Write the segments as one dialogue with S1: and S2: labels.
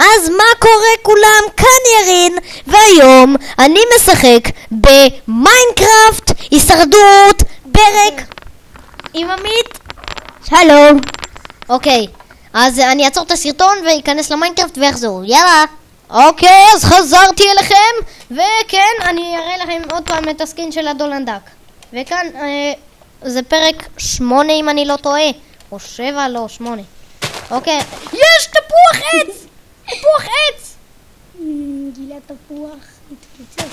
S1: אז מה קורה כולם? כאן ירין, והיום אני משחק במיינקראפט הישרדות פרק עם עמית. שלום. אוקיי, אז אני אעצור את הסרטון ואכנס למיינקראפט ואחזור. יאללה. אוקיי, אז חזרתי אליכם, וכן, אני אראה לכם עוד פעם את הסקין של הדולנדק. וכאן, זה פרק 8 אם אני לא טועה, או 7, לא, 8. אוקיי, יש תפוח עץ! תפוח עץ!
S2: גילה תפוח, התפוצץ.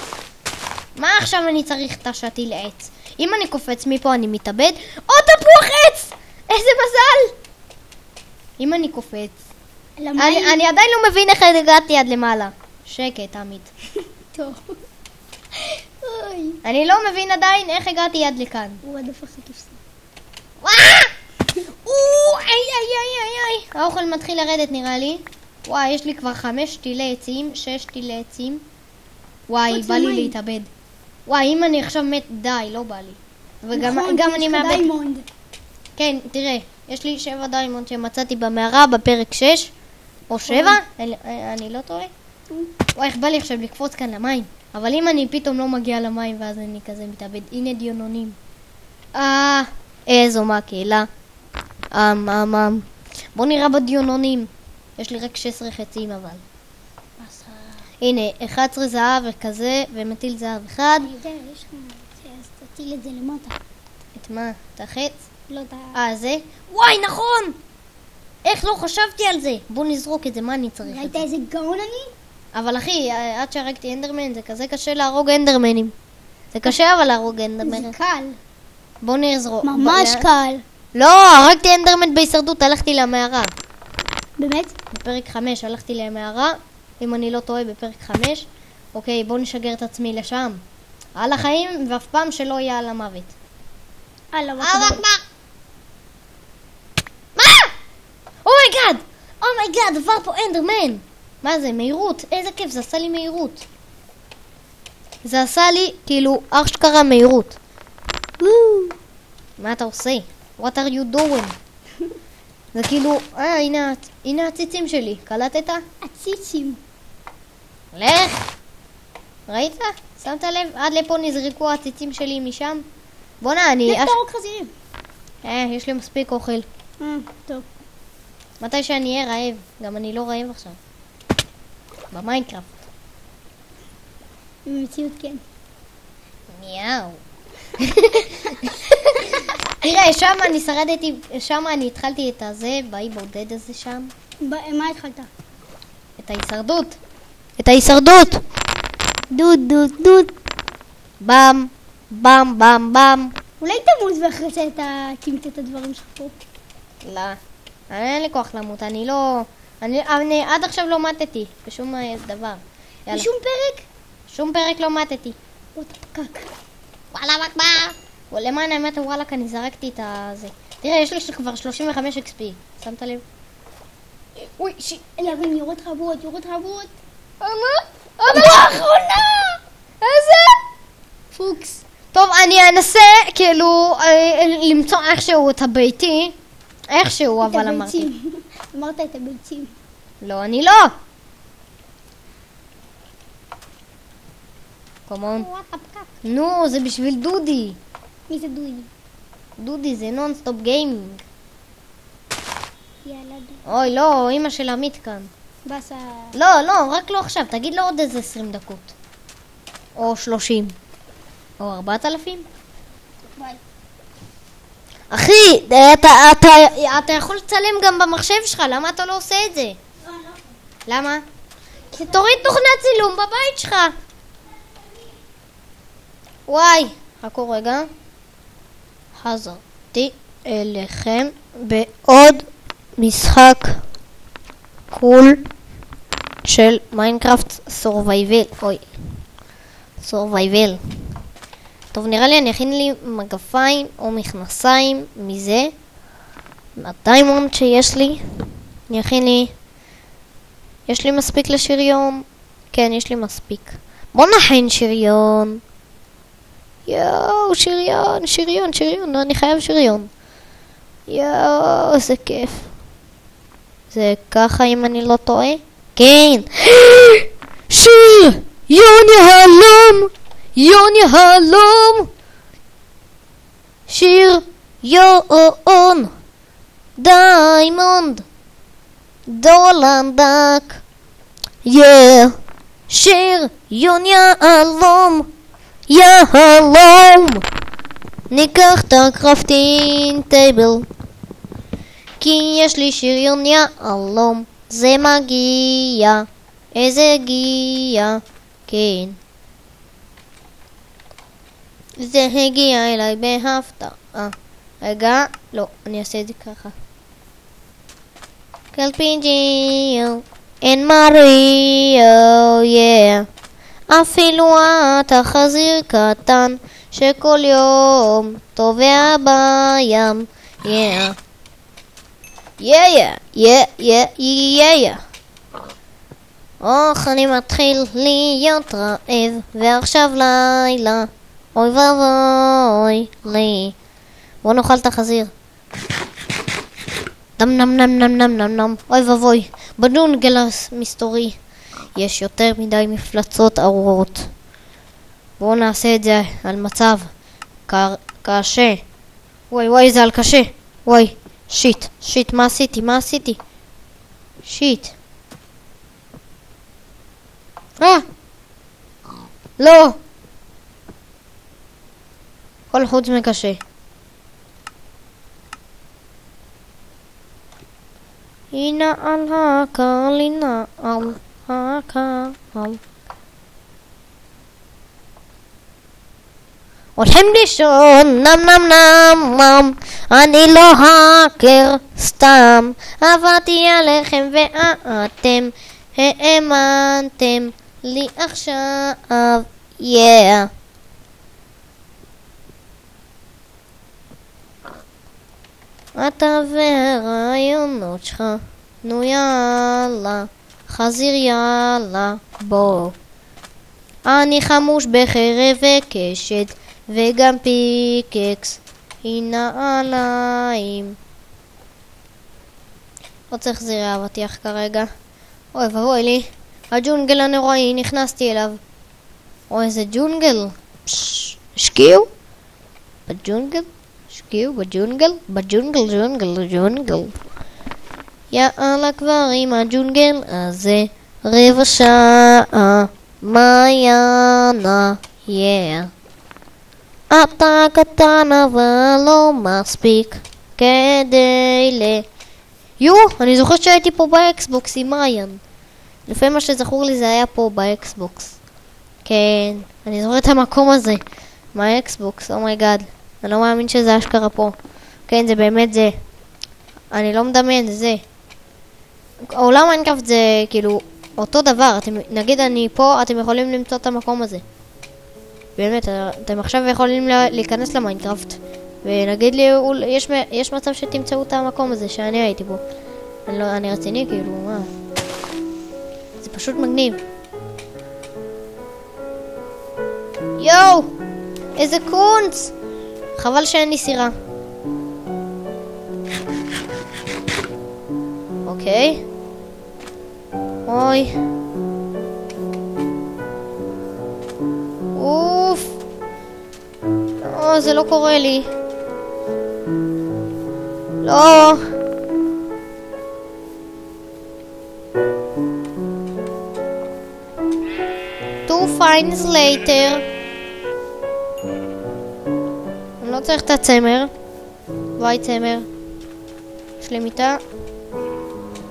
S1: מה עכשיו אני צריך את השתיל עץ? אם אני קופץ מפה אני מתאבד. עוד תפוח עץ! איזה מזל! אם אני קופץ אני עדיין לא מבין איך הגעתי עד למעלה. שקט, עמית.
S2: טוב.
S1: אני לא מבין עדיין איך הגעתי עד לכאן.
S2: הוא עד הפך לכבשה.
S1: האוכל מתחיל לרדת נראה לי. וואי, יש לי כבר 5 שתילי עצים, 6 שתילי עצים. וואי, בא לי להתאבד. וואי, אם אני עכשיו מת, די, לא בא לי. וגם אני מאבד.
S2: דיימונד.
S1: כן, תראה, יש לי 7 דיימונד שמצאתי במערה בפרק 6 או 7, אני לא טועה. וואי, איך בא לי עכשיו לקפוץ כאן למים. אבל אם אני פתאום לא מגיע למים ואז אני כזה מתאבד. הנה דיונונים. איזו מקהלה. בוא נראה בדיונונים. יש לי רק 16 חצים אבל. הנה, 11 זהב וכזה, ומטיל זהב אחד.
S2: אני יודע, יש לך, אז תטיל את זה למטה.
S1: את מה? את החץ?
S2: לא,
S1: זה? וואי, נכון! איך לא חשבתי על זה? בוא נזרוק את זה, מה אני צריך את
S2: ראית
S1: זה?
S2: איזה גאון אני?
S1: אבל אחי, עד שהרגתי אנדרמן, זה כזה קשה להרוג אנדרמנים. זה קשה אבל להרוג אנדרמן.
S2: זה קל.
S1: בוא נזרוק.
S2: ממש קל.
S1: לא, הרגתי אנדרמן בהישרדות, הלכתי למערה.
S2: באמת?
S1: בפרק 5 הלכתי למערה, אם אני לא טועה בפרק 5. אוקיי, בוא נשגר את עצמי לשם. על החיים, ואף פעם שלא יהיה על המוות.
S2: אללה,
S1: מה? אומייגאד! אומייגאד, עבר פה אנדרמן! מה זה? מהירות? איזה כיף, זה עשה לי מהירות. זה עשה לי כאילו אשכרה מהירות. מה אתה עושה? What are you doing? זה כאילו, הנה הציצים שלי, קלטת?
S2: הציצים.
S1: לך! ראית? שמת לב? עד לפה נזרקו הציצים שלי משם. בוא'נה, אני...
S2: לך תהרוג חזירים.
S1: יש לי מספיק אוכל.
S2: טוב.
S1: מתי שאני אהיה רעב. גם אני לא רעב עכשיו. במיינקראפט.
S2: במציאות כן.
S1: מיאו. תראה, שם אני שרדתי, שם אני התחלתי את הזה, באי בודד הזה שם.
S2: מה התחלת?
S1: את ההישרדות. את ההישרדות. דוד דוד דוד. בם, בם, בם, בם.
S2: אולי תמות ואחרי זה תמצא את הדברים שלך פה.
S1: לא. אין לי כוח למות, אני לא... אני עד עכשיו לא מתתי, בשום דבר.
S2: בשום פרק?
S1: שום פרק לא מתתי.
S2: עוד פקק.
S1: וואלה מקבר. למען האמת, וואלק, אני זרקתי את הזה. תראה, יש לי כבר 35 XP. שמת לב?
S2: אוי, ירין, יורד רבות, יורד רבות.
S1: האחרונה! איזה? פוקס. טוב, אני אנסה, כאילו, למצוא איכשהו את הביתי. איכשהו, אבל אמרתי.
S2: אמרת את הביצים.
S1: לא, אני לא. קומון. נו, זה בשביל דודי.
S2: מי זה דודי?
S1: דודי זה נונסטופ גיימינג.
S2: יאללה דודי.
S1: אוי, לא, אמא של עמית כאן.
S2: בסה.
S1: לא, רק לא עכשיו. תגיד לו עוד איזה 20 דקות. או 30. או 4,000.
S2: ביי.
S1: אחי, אתה יכול לצלם גם במחשב שלך, למה אתה לא עושה את זה? למה? כי תוריד תוכנת צילום בבית שלך. וואי, חכו רגע. חזרתי אליכם בעוד משחק קול של מיינקראפט סורווייבל. אוי, סורווייבל. טוב, נראה לי אני אכין לי מגפיים או מכנסיים מזה. מהדיימונד שיש לי. אני אכין לי... יש לי מספיק לשריון? כן, יש לי מספיק. בוא נכין שריון. יואו, שריון. אני חייב שריון. יואו, איזה כיף. זה ככה אם אני לא טועה. כן. שיר! יוני הלום! יוני הלום! שיר יון! דיימונד! דולנדק! שיר יוני הלום! יהלום! ניקח את הקרפטינג טייבל, כי יש לי שריון יהלום. זה מגיע, איזה גיע, כן. זה הגיע אליי בהפתעה. רגע, לא, אני אעשה את זה ככה. קלפינג'יו, אין מריו, אפילו אתה חזיר קטן שכל יום טובע בים. אוח, אני מתחיל להיות רעב, ועכשיו לילה, אוי ואבוי לי. בוא נאכל את החזיר. נם נם נם נם נם נם נם. אוי ואבוי, בג'ונגל המסתורי יש יותר מדי מפלצות ארורות. בואו נעשה את זה על מצב קשה. וואי, זה על קשה. וואי, שיט, מה עשיתי? שיט. לא. כל חוץ מקשה. הנה על הקהל, הנה על הקהל. הולכים לישון, נם נם נם נם. אני לא האקר סתם, עבדתי עליכם ואתם האמנתם לי עכשיו. אתה והרעיונות שלך, נו יאללה, חזיר יאללה, בוא. אני חמוש בחרב וקשת וגם פיקקס, הנה עליים. לא צריך זירי אבטיח כרגע. אוי ואבוי לי, הג'ונגל הנוראי, נכנסתי אליו. אוי, איזה ג'ונגל. השקיעו? בג'ונגל? בג'ונגל. יאללה כבר עם הג'ונגל הזה, רבע שעה, מעיינה, אתה קטן אבל לא מספיק כדי אני זוכרת שהייתי פה באקסבוקס עם מעיין. לפי מה שזכור לי זה היה פה באקסבוקס. כן, אני זוכרת את המקום הזה מהאקסבוקס, אומייגאד. אני לא מאמין שזה אשכרה פה. כן, זה באמת זה. אני לא מדמיין, זה. העולם מיינקראפט זה כאילו אותו דבר. נגיד אני פה, אתם יכולים למצוא את המקום הזה. באמת, אתם עכשיו יכולים להיכנס למיינקראפט ונגיד לי, יש מצב שתמצאו את המקום הזה שאני הייתי בו. אני רציני, כאילו, מה? זה פשוט מגניב. יואו! איזה קונץ! חבל שאין לי סירה. אוקיי. אוי. אוף. זה לא קורה לי. לא. Two finds later. אני לא צריך את הצמר. ביי צמר. יש לי מיטה.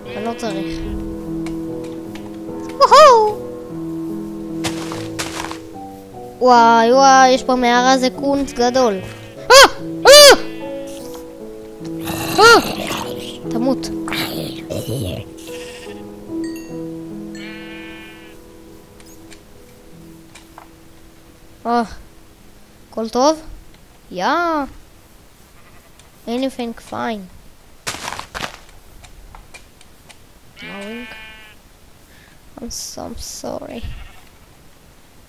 S1: אני לא צריך. וואי, יש פה מערה, זה קונץ גדול. תמות. הכל טוב? Anything fine. I'm sorry.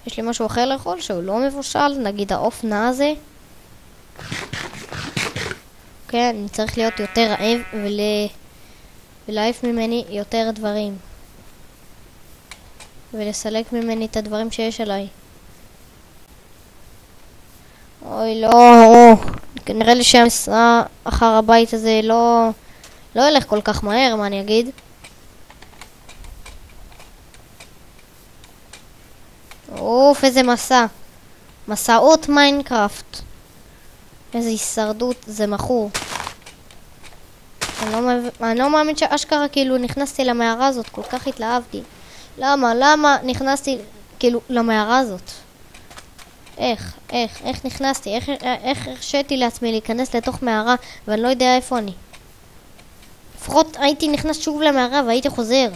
S1: יש לי משהו אחר לאכול שהוא לא מבושל, נגיד האופנה הזה. כן, אני צריך להיות יותר רעב ולהעיף ממני יותר דברים. ולסלק ממני את הדברים שיש עליי. אוי, לא. נראה לי שהמסע אחר הבית הזה לא ילך כל כך מהר, מה אני אגיד? אוף, איזה מסע. מסעות מיינקראפט. איזה הישרדות, זה מכור. אני לא מאמין שאשכרה כאילו נכנסתי למערה הזאת, כל כך התלהבתי. למה נכנסתי כאילו למערה הזאת? איך נכנסתי? איך הרשיתי לעצמי להיכנס לתוך מערה ואני לא יודע איפה אני? לפחות הייתי נכנס שוב למערה והייתי חוזר.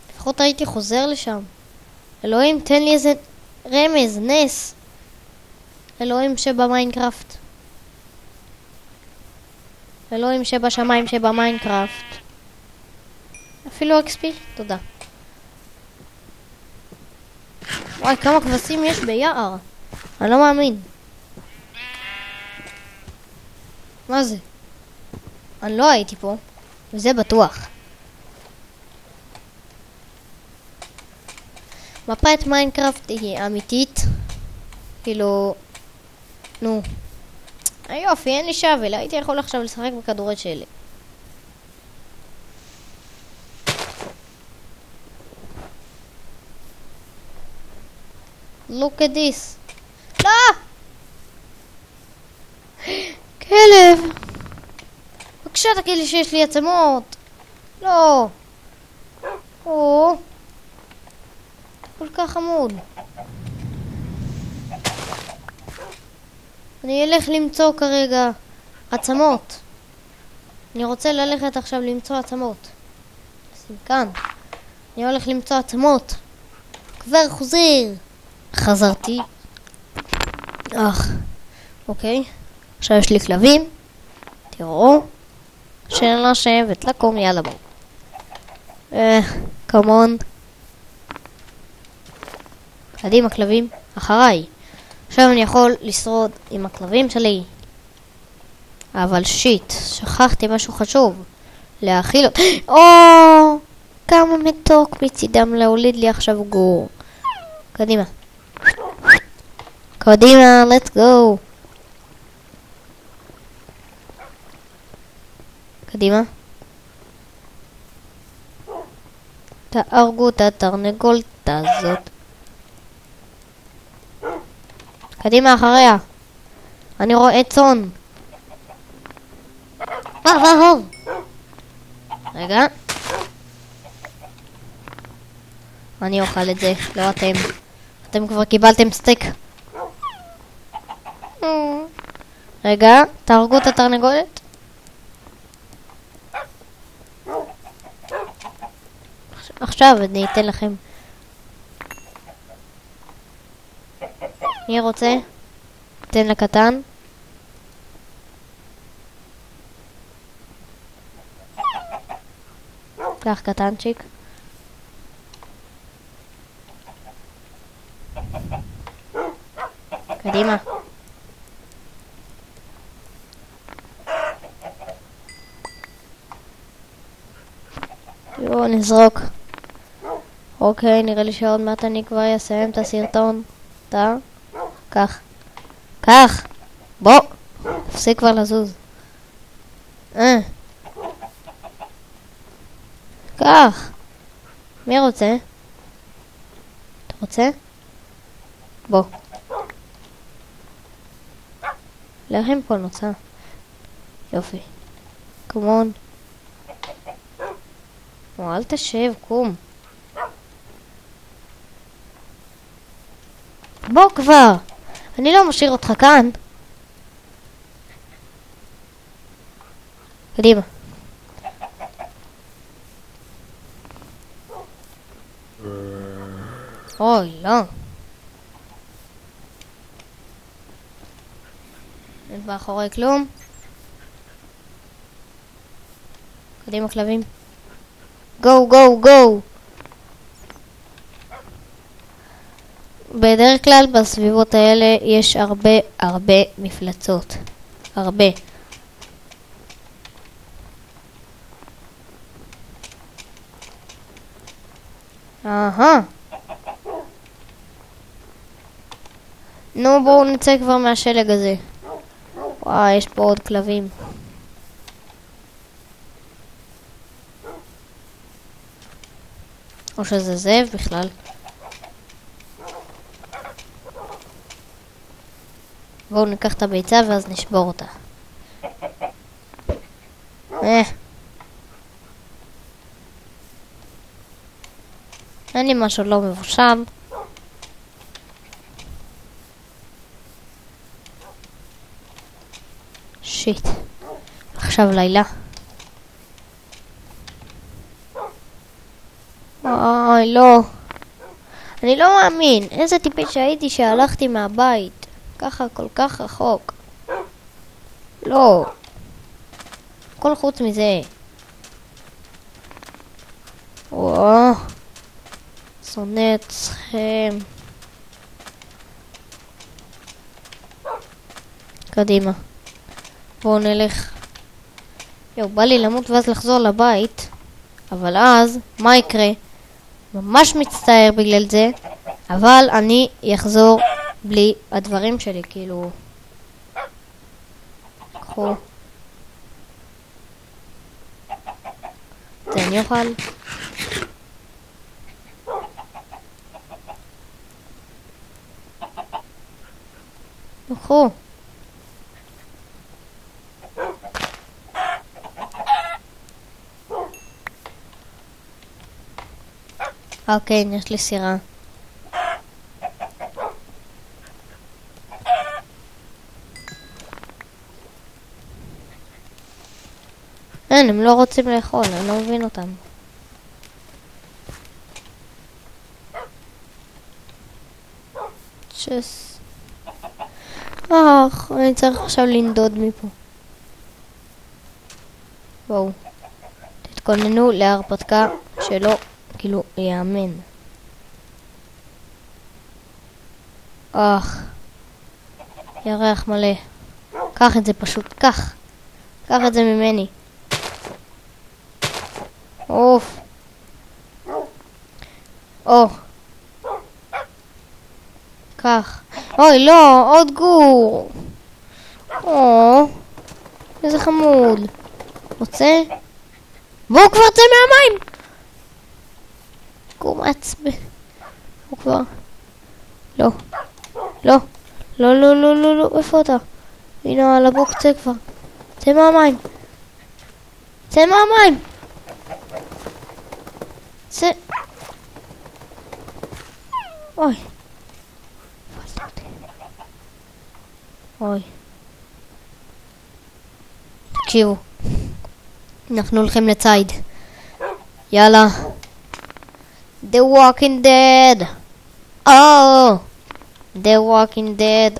S1: לפחות הייתי חוזר לשם. אלוהים, תן לי איזה רמז, נס. אלוהים שבמיינקראפט. אלוהים שבשמיים שבמיינקראפט. אפילו XP, תודה. וואי, כמה כבשים יש ביער. אני לא מאמין. מה זה? אני לא הייתי פה, וזה בטוח. מפת מיינקראפט היא אמיתית. כאילו... נו. יופי, אין לי שוול. הייתי יכול עכשיו לשחק בכדורת שלי. Look at this. לא! כלב! בבקשה תגיד לי שיש לי עצמות. לא. או. כל כך חמוד. אני אלך למצוא כרגע עצמות. אני רוצה ללכת עכשיו למצוא עצמות. שים כאן. אני הולך למצוא עצמות. כבר חוזר. חזרתי. אוקיי. עכשיו יש לי כלבים. תראו. שאלה לשבת, לקום, יאללה בואו. כמון. קדימה כלבים, אחריי. עכשיו אני יכול לשרוד עם הכלבים שלי. אבל שיט, שכחתי משהו חשוב. להאכיל אותו. כמה מתוק מצידם להוליד לי עכשיו גור. קדימה. קדימה, let's go. קדימה. תהרגו את התרנגולת הזאת. קדימה אחריה. אני רואה צאן. רגע. אני אוכל את זה, לא אתם. אתם כבר קיבלתם סטייק. רגע, תהרגו את התרנגולת. עכשיו אני אתן לכם. מי רוצה? תן לקטן. קח קטנצ'יק. קדימה. יואו, נזרוק. אוקיי, נראה לי שעוד מעט אני כבר אסיים את הסרטון. קח. קח. בוא. תפסיק כבר לזוז. קח. מי רוצה? אתה רוצה? בוא. לחם פה נוצא. יופי. קומון. אל תשב, קום. בוא כבר. אני לא משאיר אותך כאן. קדימה. אוי, לא. אין באחורי כלום. קדימה כלבים. גו, גו, גו. בדרך כלל בסביבות האלה יש הרבה מפלצות. הרבה. אהה. נו, בואו נצא כבר מהשלג הזה. וואי, יש פה עוד כלבים. או שזה זאב בכלל. בואו ניקח את הביצה ואז נשבור אותה. אין לי משהו לא מבושל. שיט. עכשיו לילה. אוי, לא. אני לא מאמין. איזה טיפש שהייתי שהלכתי מהבית. ככה כל כך רחוק. לא. כל חוץ מזה. וואו. שונא אתכם. קדימה. בואו נלך. יו, בא לי למות ואז לחזור לבית. אבל אז, מה יקרה? ממש מצטער בגלל זה. אבל אני אחזור בלי הדברים שלי, כאילו. קחו. זה אני אוכל. קחו. אוקיי, יש לי סירה. אין, הם לא רוצים לאכול, אני לא מבין אותם. צ'ס. אני צריך עכשיו לנדוד מפה. בואו. תתכוננו להרפתקה שלא, כאילו, יאמן. ירח מלא. קח את זה פשוט, קח. קח את זה ממני. אוף. קח. אוי, לא, עוד גור. איזה חמוד. רוצה? בואו כבר צא מהמים. גור מעצבן. הוא כבר. לא. לא. לא, לא, לא, לא, לא. איפה אתה? הנה, על הבוק צא כבר. צא מהמים. צא מהמים. צא. אוי. אוי. תקשיבו. אנחנו הולכים לצייד. יאללה. The Walking Dead. The Walking Dead.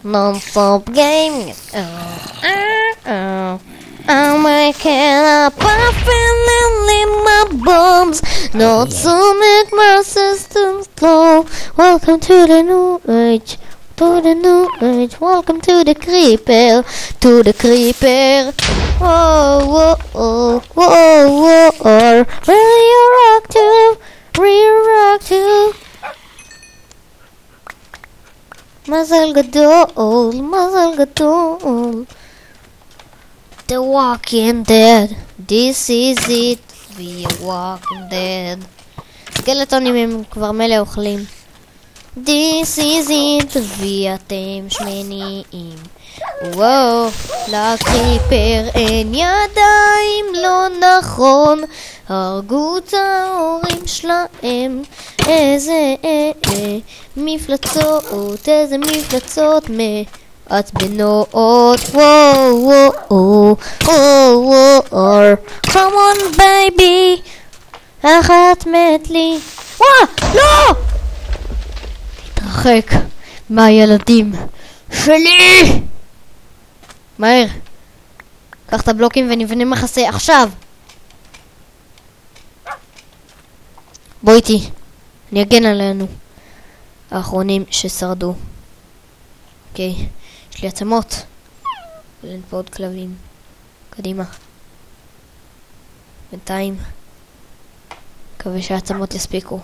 S1: Non-stop game. I'm waking up, I'm feeling my bones. Not to make my system slow. Welcome to the new age. To the new age. Welcome to the creeper. To the creeper. Whoa, whoa, whoa, whoa. Radioactive. Radioactive. מזל גדול, מזל גדול. The Walking Dead. This is it. The Walking Dead. סקלטונים הם כבר מלא אוכלים. This is it. ואתם שמניים. וואו, לקריפר אין ידיים, לא נכון. הרגו את ההורים שלהם. איזה מפלצות, איזה מפלצות מעצבנות. וואו, וואו, וואו, וואו. Come on baby. אחת מת לי. וואו, לא! תתרחק מהילדים שלי. מהר. קח את הבלוקים ונבנה מחסה עכשיו. בוא איתי. אני אגן עלינו. האחרונים ששרדו. אוקיי. יש לי עצמות. ואין פה עוד כלבים. קדימה. בינתיים. מקווה שהעצמות יספיקו.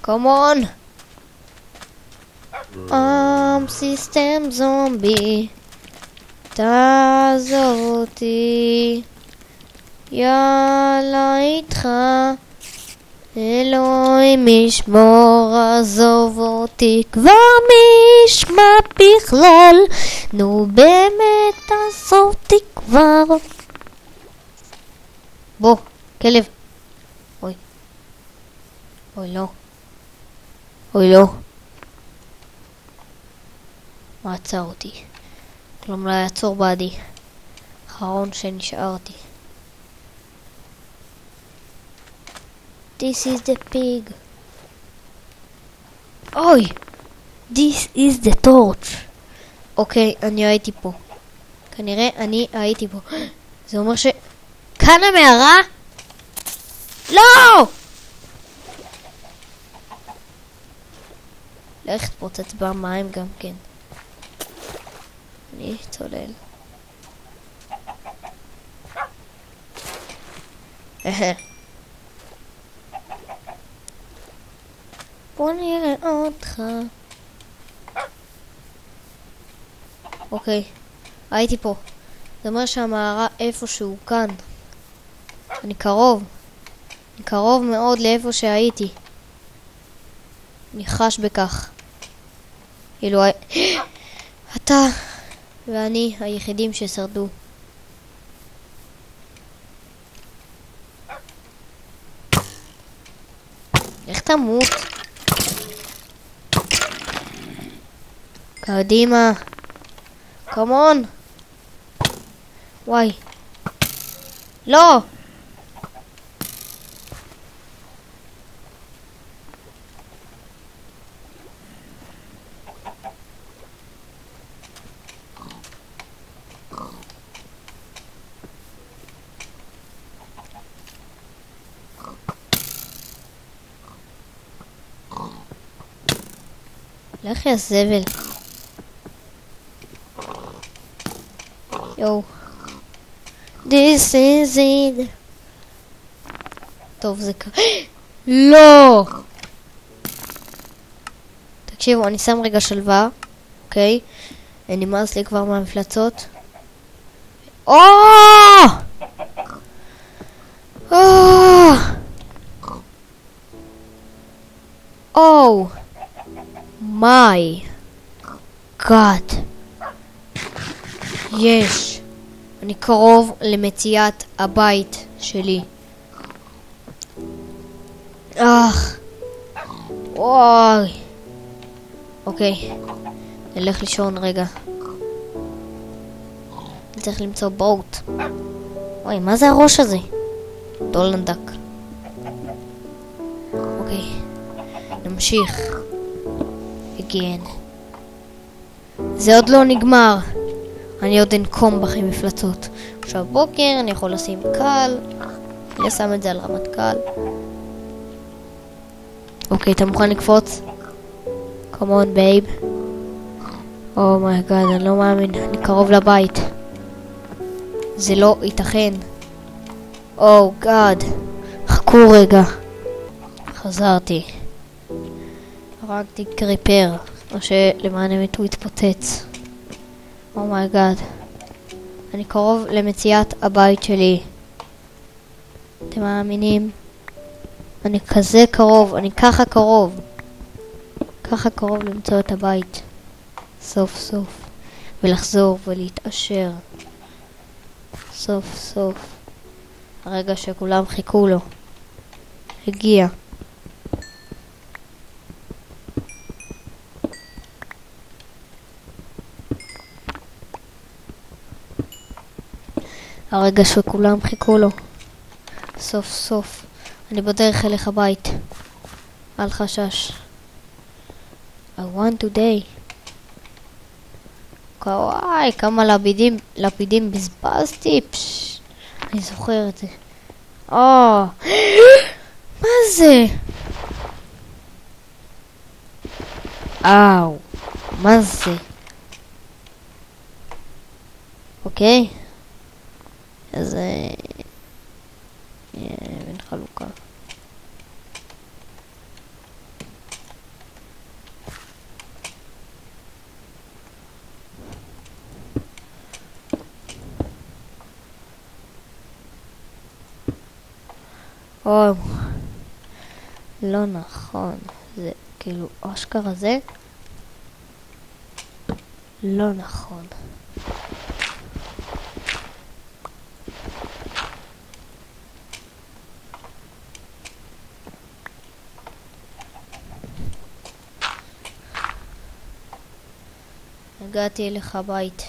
S1: קומון! סיסטם זומבי, תעזוב אותי, יאללה איתך, אלוהים ישמור, עזוב אותי, כבר מי ישמע בכלל, נו באמת תעזוב אותי כבר. בוא, כלב. אוי. אוי לא. אוי לא. מה עצר אותי? כלום לא יעצור בעדי. האחרון שנשארתי. This is the pig. אוי! This is the torch. אוקיי, אני הייתי פה. כנראה אני הייתי פה. זה אומר ש... כאן המערה? לא! לך תפוצץ במים גם כן. אני צולל. בוא נראה אותך. אוקיי, הייתי פה. זה אומר שהמערה איפשהו כאן. אני קרוב. אני קרוב מאוד לאיפה שהייתי. אני חש בכך. אילו אתה ואני היחידים ששרדו. איך תמות? קדימה. קומון. וואי. לא! לך יא זבל. יו. This is it. טוב זה לא! תקשיבו, אני שם רגע שלווה. אוקיי? אני נמאס לי כבר מהמפלצות. Oh my God. יש. אני קרוב למציאת הבית שלי. וואי. אוקיי. נלך לישון רגע. אני צריך למצוא בוט. וואי, מה זה הראש הזה? דולנדק. אוקיי. נמשיך. again. זה עוד לא נגמר. אני עוד אנקום בכם מפלצות. עכשיו בוקר אני יכול לשים קל. אני שם את זה על רמת קל. אוקיי, אתה מוכן לקפוץ? come on babe. Oh my god, אני לא מאמין. אני קרוב לבית. זה לא ייתכן. Oh god. חכו רגע. חזרתי. הרגתי קריפר. או שלמען האמת הוא התפוצץ. Oh my god. אני קרוב למציאת הבית שלי. אתם מאמינים? אני כזה קרוב. אני ככה קרוב. ככה קרוב למצוא את הבית. סוף סוף. ולחזור ולהתאשר. סוף סוף. הרגע שכולם חיכו לו. הגיע. הרגע שכולם חיכו לו. סוף סוף. אני בדרך אליך בית. אל חשש. I want today. וואי, כמה לפידים בזבזתי. אני זוכר את זה. מה זה? מה זה? אוקיי. אז בין חלוקה. או, לא נכון, זה כאילו אשכרה זה לא נכון. הגעתי אליך בית.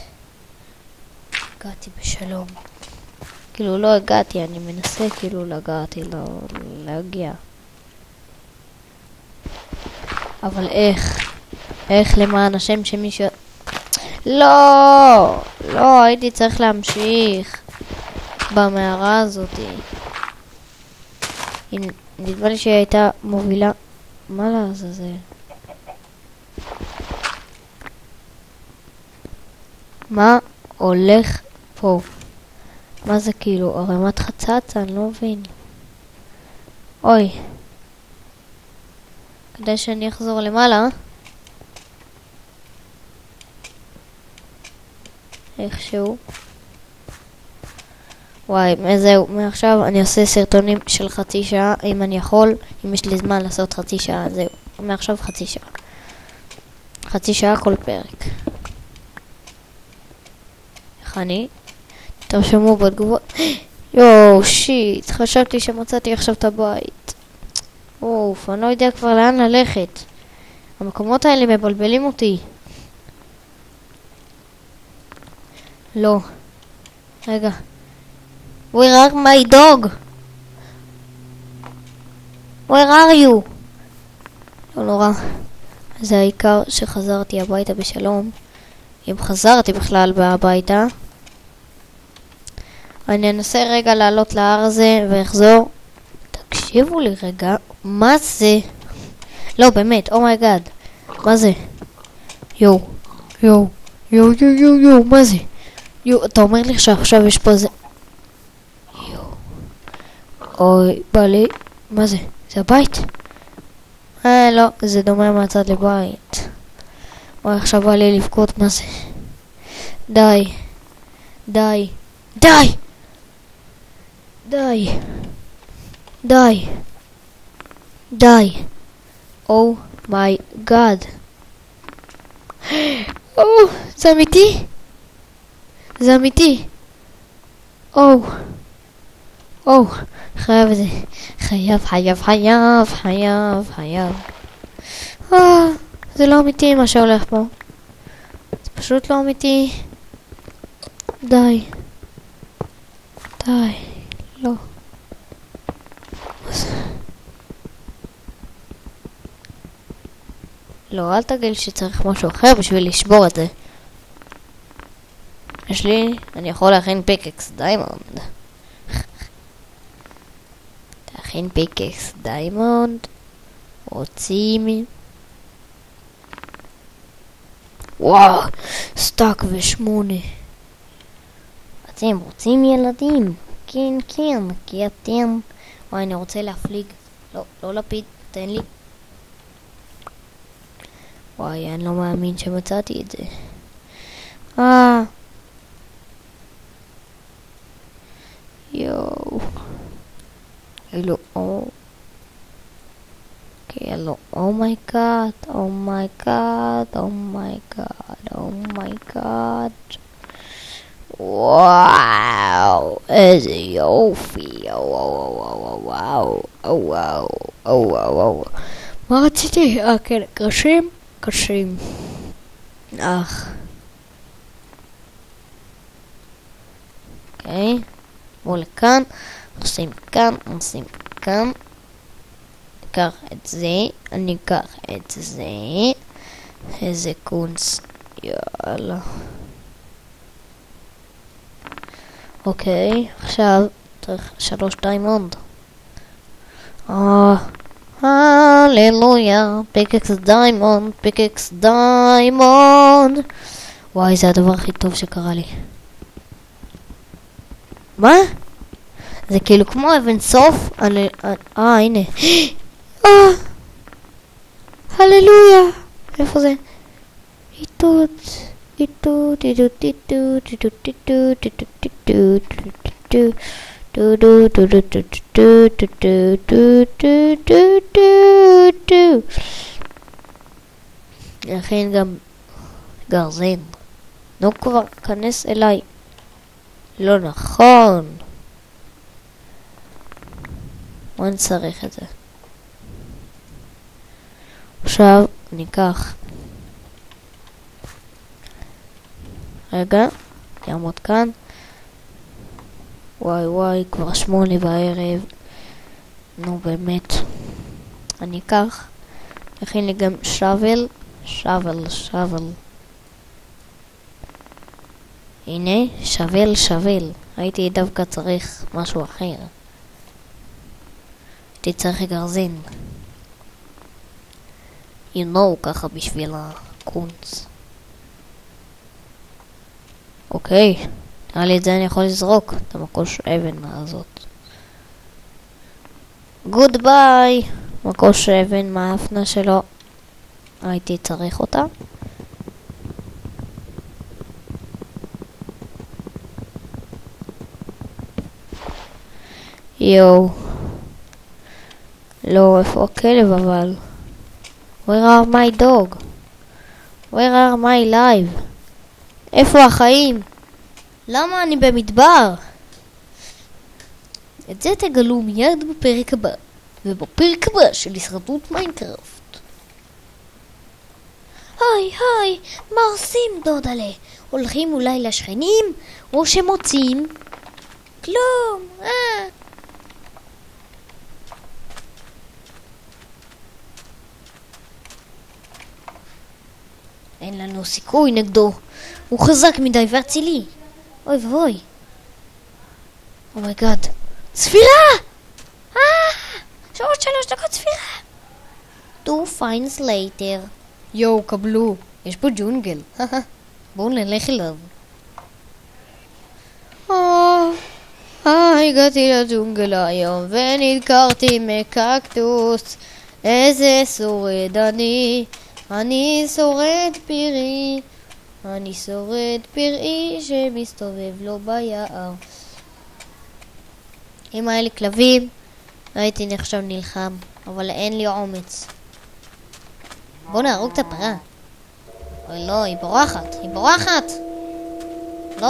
S1: הגעתי בשלום. כאילו לא הגעתי, אני מנסה כאילו לגעתי, לא להגיע. אבל איך? איך למען השם שמישהו... לא! לא, הייתי צריך להמשיך במערה הזאת. נדמה לי שהיא הייתה מובילה... מה לעזאזל? מה הולך פה? מה זה כאילו? ערימת חצץ? אני לא מבין. אוי. כדי שאני אחזור למעלה. איכשהו. וואי, זהו. מעכשיו אני עושה סרטונים של חצי שעה. אם אני יכול, אם יש לי זמן לעשות חצי שעה, זהו. מעכשיו חצי שעה. חצי שעה כל פרק. איך אני? תרשמו בתגובות. יואו, שיט. חשבתי שמצאתי עכשיו את הבית. אוף, אני לא יודע כבר לאן ללכת. המקומות האלה מבלבלים אותי. לא. רגע. Where are my dog? Where are you? לא נורא. זה העיקר שחזרתי הביתה בשלום. אם חזרתי בכלל הביתה. אני אנסה רגע לעלות להר הזה ואחזור. תקשיבו לי רגע. מה זה? לא, באמת, אומייגאד. מה זה? יו, יו, יו, יו, יו, יו, מה זה? יו, אתה אומר לי שעכשיו יש פה זה... יו. אוי, בא לי... מה זה? זה הבית? לא, זה דומה מהצד לבית. אוי, עכשיו בא לי לבכות, מה זה? די. די. די! די. די. די. או מיי גאד. או, זה אמיתי? זה אמיתי. או. או, חייב את זה. חייב, חייב, חייב, חייב, חייב. זה לא אמיתי מה שהולך פה. זה פשוט לא אמיתי. די. די. לא. לא, אל תגיד שצריך משהו אחר בשביל לשבור את זה. יש לי, אני יכול להכין פיקקס דיימונד. תכין פיקקס דיימונד. רוצים. וואו, סטאק ושמונה. אתם רוצים ילדים? כן, כן, כי אתם... וואי, אני רוצה להפליג. לא, לא לפיד, תן לי. וואי, אני לא מאמין שמצאתי את זה. יואו. אלו, כאילו, אומייגאד, אומייגאד, אומייגאד, אומייגאד. וואו, איזה יופי. וואו, וואו, וואו, וואו. מה רציתי? כן, קרשים? קרשים. אוקיי. בואו לכאן. נשים כאן, נשים כאן. ניקח את זה. אני אקח את זה. איזה קונס. יאללה. אוקיי, עכשיו צריך 3 דיימונד. הללויה, פיקקס דיימונד, פיקקס דיימונד. וואי, זה הדבר הכי טוב שקרה לי. מה? זה כאילו כמו אבן סוף. הנה. הללויה. איפה זה? איתות. איתות. איתות. איתות. איתות. איתות. לכן גם גרזן. נו כבר, כנס אליי. לא נכון. בוא נצריך את זה. עכשיו ניקח. רגע, יעמוד כאן. וואי, כבר 8 בערב. נו באמת. אני אקח. יכין לי גם שוול. שוול. הנה, שוול. הייתי דווקא צריך משהו אחר. הייתי צריך גרזן. ככה בשביל הקונץ. אוקיי. נראה לי את זה אני יכול לזרוק. את המקוש אבן הזאת. גוד ביי. מקוש אבן, מה האפנה שלו? הייתי צריך אותה. יואו. לא, איפה הכלב אבל? Where are my dog? Where are my life? איפה החיים? למה אני במדבר? את זה תגלו מיד בפרק הבא. ובפרק הבא של הישרדות מיינקראפט. היי, מה עושים דודלה? הולכים אולי לשכנים? או שמוצאים? כלום, אין לנו סיכוי נגדו. הוא חזק מדי ואצילי. אוי ואוי. אומייגאד. ספירה! שעוד 3 דקות ספירה. 2 finds later. יואו, קבלו. יש פה ג'ונגל. בואו נלך אליו. הגעתי לג'ונגל היום ונדקרתי מקקטוס. איזה שורד אני שורד פרי. אני שורד פראי שמסתובב לו ביער. אם היה לי כלבים הייתי נחשב נלחם, אבל אין לי אומץ. בוא נהרוג את הפרה. אוי לא, היא בורחת. לא.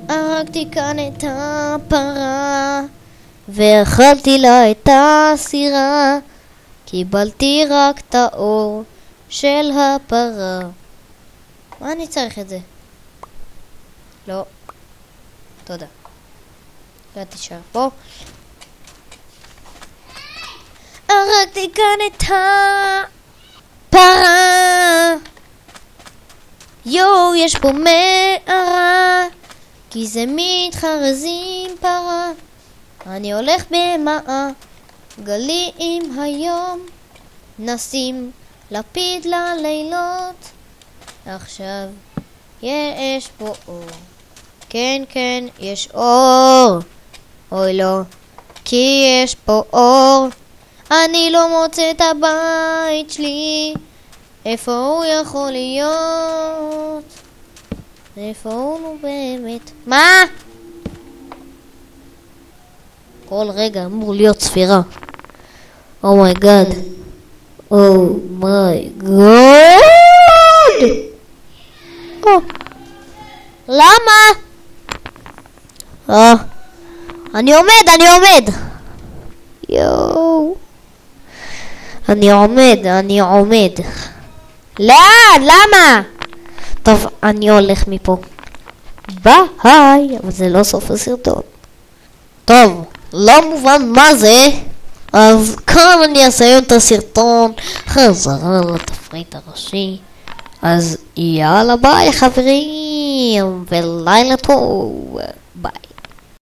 S1: הרגתי כאן את הפרה ואכלתי לה את הסירה. קיבלתי רק את האור של הפרה. מה אני צריך את זה? לא. תודה. לא תישאר פה. הרגתי כאן את הפרה. יואו, יש פה מערה. כי זה מתחרזים פרה. אני הולך במעגלים היום. נשים לפיד ללילות. עכשיו יש פה אור. כן, יש אור. אוי לא, כי יש פה אור. אני לא מוצא את הבית שלי. איפה הוא יכול להיות? איפה הוא באמת? מה? כל רגע אמור להיות ספירה. אומייגאד. למה? אני עומד. יואו. אני עומד. למה? טוב, אני הולך מפה. ביי. אבל זה לא סוף הסרטון. טוב, לא מובן מה זה. אז כאן אני אסיים את הסרטון. חזרה לתפריט הראשי. אז יאללה ביי חברים. ולילה טוב. ביי.